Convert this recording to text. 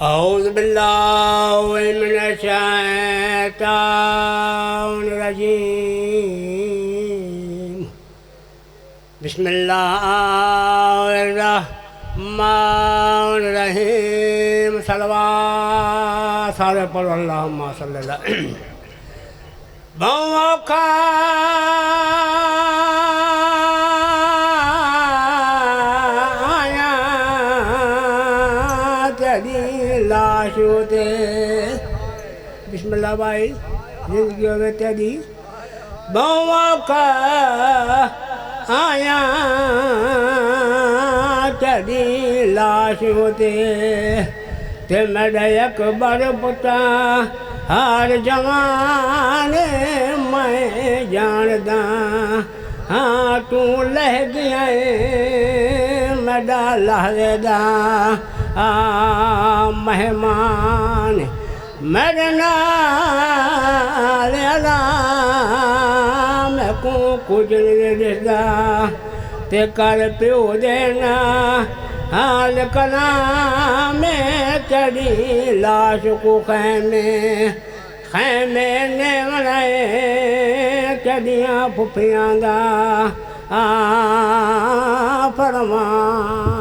أعوذ بالله من الشيطان الرجيم بسم الله الرحمن الرحيم صلوات सारे पढ़ो अल्लाहुम्म सल्ली अला मौका आया तेरी लाशों ते बिस्मिल्लाह भाई जिंदगी होवे तेरी मौका आया तेरी लाशों ते मेरे अकबर पुता हर जमाने मैं जानदा हाँ तू लह गया मेरा लहदा मेहमान मेरे नाल मैं को कुछ नहीं दिसदा ते कर प्यो देना हाल कला में तेरी लाश को खैमे ने बनाए तेरिया फुफियां दा फरमान